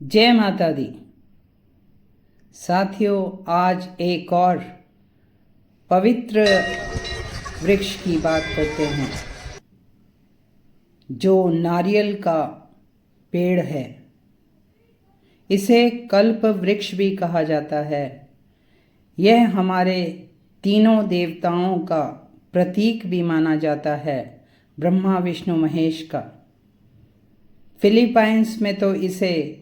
जय माता दी। साथियों, आज एक और पवित्र वृक्ष की बात करते हैं जो नारियल का पेड़ है। इसे कल्प वृक्ष भी कहा जाता है। यह हमारे तीनों देवताओं का प्रतीक भी माना जाता है, ब्रह्मा विष्णु महेश का। फिलीपाइंस में तो इसे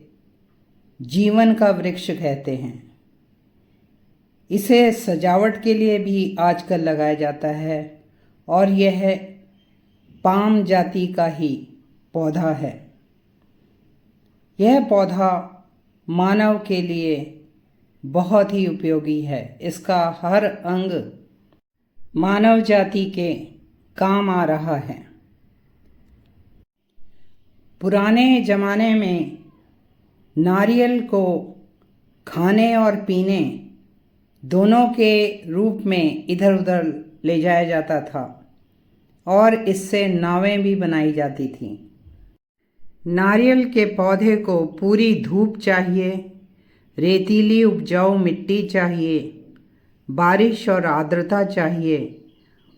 जीवन का वृक्ष कहते हैं। इसे सजावट के लिए भी आजकल लगाया जाता है और यह पाम जाति का ही पौधा है। यह पौधा मानव के लिए बहुत ही उपयोगी है। इसका हर अंग मानव जाति के काम आ रहा है। पुराने ज़माने में नारियल को खाने और पीने दोनों के रूप में इधर उधर ले जाया जाता था और इससे नावें भी बनाई जाती थीं। नारियल के पौधे को पूरी धूप चाहिए, रेतीली उपजाऊ मिट्टी चाहिए, बारिश और आर्द्रता चाहिए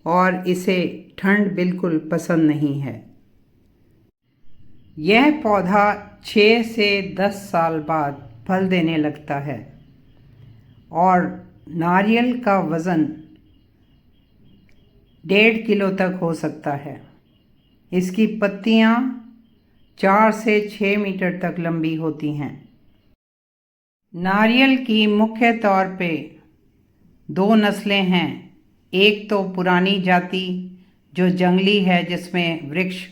और इसे ठंड बिल्कुल पसंद नहीं है। यह पौधा 6 से 10 साल बाद फल देने लगता है और नारियल का वज़न 1.5 किलो तक हो सकता है। इसकी पत्तियां 4 से 6 मीटर तक लंबी होती हैं। नारियल की मुख्य तौर पे 2 नस्लें हैं। एक तो पुरानी जाति जो जंगली है, जिसमें वृक्ष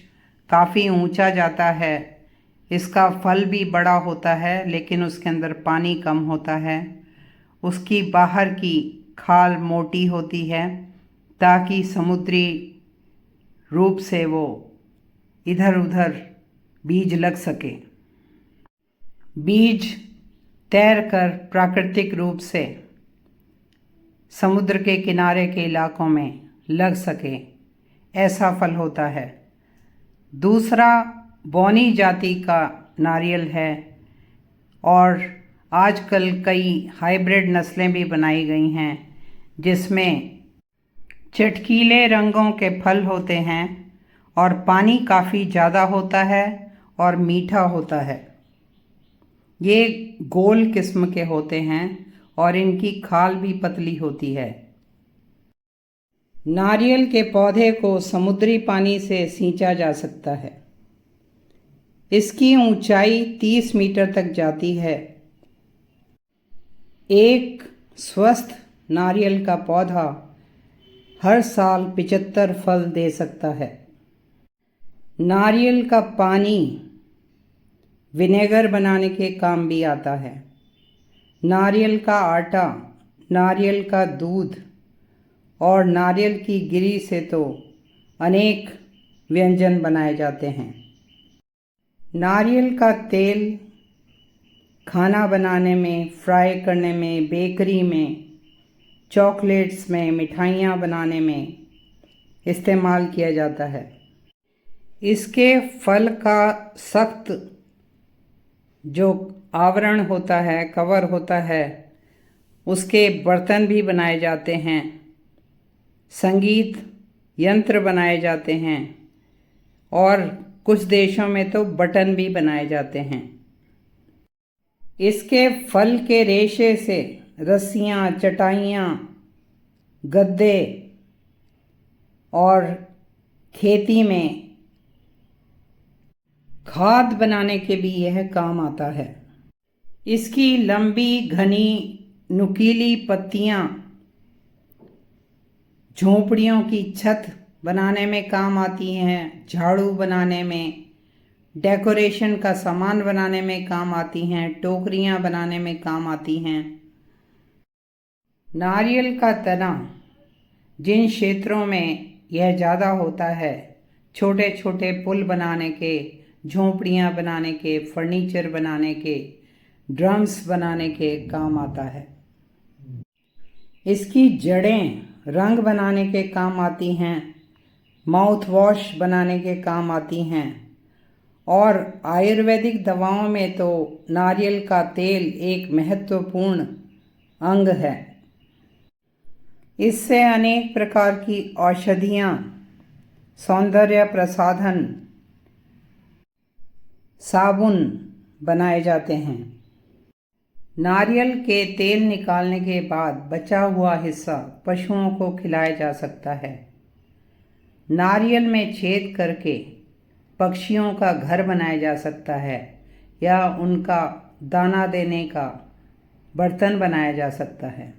काफ़ी ऊंचा जाता है। इसका फल भी बड़ा होता है लेकिन उसके अंदर पानी कम होता है। उसकी बाहर की खाल मोटी होती है ताकि समुद्री रूप से वो इधर उधर बीज लग सके। बीज तैरकर प्राकृतिक रूप से समुद्र के किनारे के इलाकों में लग सके, ऐसा फल होता है। दूसरा बौनी जाति का नारियल है और आजकल कई हाइब्रिड नस्लें भी बनाई गई हैं जिसमें चटकीले रंगों के फल होते हैं और पानी काफ़ी ज़्यादा होता है और मीठा होता है। ये गोल किस्म के होते हैं और इनकी खाल भी पतली होती है। नारियल के पौधे को समुद्री पानी से सींचा जा सकता है। इसकी ऊंचाई 30 मीटर तक जाती है। एक स्वस्थ नारियल का पौधा हर साल 75 फल दे सकता है। नारियल का पानी विनेगर बनाने के काम भी आता है। नारियल का आटा, नारियल का दूध और नारियल की गिरी से तो अनेक व्यंजन बनाए जाते हैं। नारियल का तेल खाना बनाने में, फ्राई करने में, बेकरी में, चॉकलेट्स में, मिठाइयाँ बनाने में इस्तेमाल किया जाता है। इसके फल का सख्त जो आवरण होता है, कवर होता है, उसके बर्तन भी बनाए जाते हैं, संगीत यंत्र बनाए जाते हैं और कुछ देशों में तो बटन भी बनाए जाते हैं। इसके फल के रेशे से रस्सियाँ, चटाइयाँ, गद्दे और खेती में खाद बनाने के भी यह काम आता है। इसकी लंबी, घनी, नुकीली पत्तियाँ झोंपड़ियों की छत बनाने में काम आती हैं, झाड़ू बनाने में, डेकोरेशन का सामान बनाने में काम आती हैं, टोकरियाँ बनाने में काम आती हैं। नारियल का तना जिन क्षेत्रों में यह ज़्यादा होता है, छोटे छोटे पुल बनाने के, झोंपड़ियाँ बनाने के, फर्नीचर बनाने के, ड्रम्स बनाने के काम आता है। इसकी जड़ें रंग बनाने के काम आती हैं, माउथ वॉश बनाने के काम आती हैं और आयुर्वेदिक दवाओं में तो नारियल का तेल एक महत्वपूर्ण अंग है। इससे अनेक प्रकार की औषधियाँ, सौंदर्य प्रसाधन, साबुन बनाए जाते हैं। नारियल के तेल निकालने के बाद बचा हुआ हिस्सा पशुओं को खिलाया जा सकता है। नारियल में छेद करके पक्षियों का घर बनाया जा सकता है या उनका दाना देने का बर्तन बनाया जा सकता है।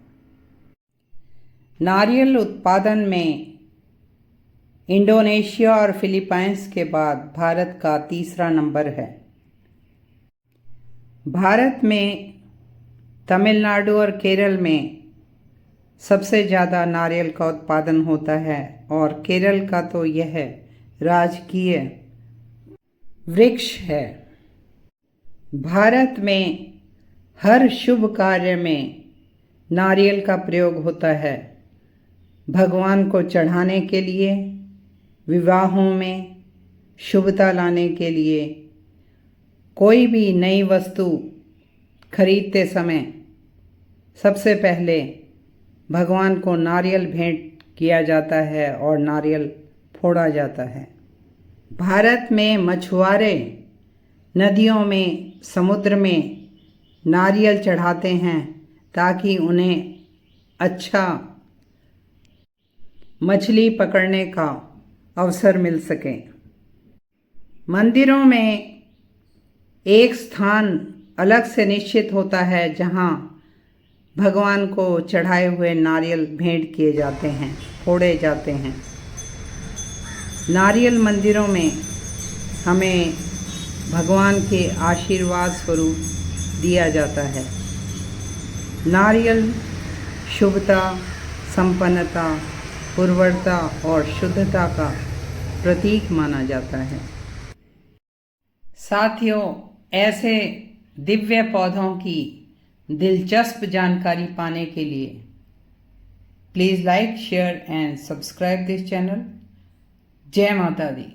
नारियल उत्पादन में इंडोनेशिया और फिलीपाइंस के बाद भारत का तीसरा नंबर है। भारत में तमिलनाडु और केरल में सबसे ज़्यादा नारियल का उत्पादन होता है और केरल का तो यह राजकीय वृक्ष है। भारत में हर शुभ कार्य में नारियल का प्रयोग होता है। भगवान को चढ़ाने के लिए, विवाहों में शुभता लाने के लिए, कोई भी नई वस्तु खरीदते समय सबसे पहले भगवान को नारियल भेंट किया जाता है और नारियल फोड़ा जाता है। भारत में मछुआरे नदियों में, समुद्र में नारियल चढ़ाते हैं ताकि उन्हें अच्छा मछली पकड़ने का अवसर मिल सके। मंदिरों में एक स्थान अलग से निश्चित होता है जहाँ भगवान को चढ़ाए हुए नारियल भेंट किए जाते हैं, फोड़े जाते हैं। नारियल मंदिरों में हमें भगवान के आशीर्वाद स्वरूप दिया जाता है। नारियल शुभता, संपन्नता, उर्वरता और शुद्धता का प्रतीक माना जाता है। साथियों, ऐसे दिव्य पौधों की दिलचस्प जानकारी पाने के लिए please like, share and subscribe this channel. जय माता दी।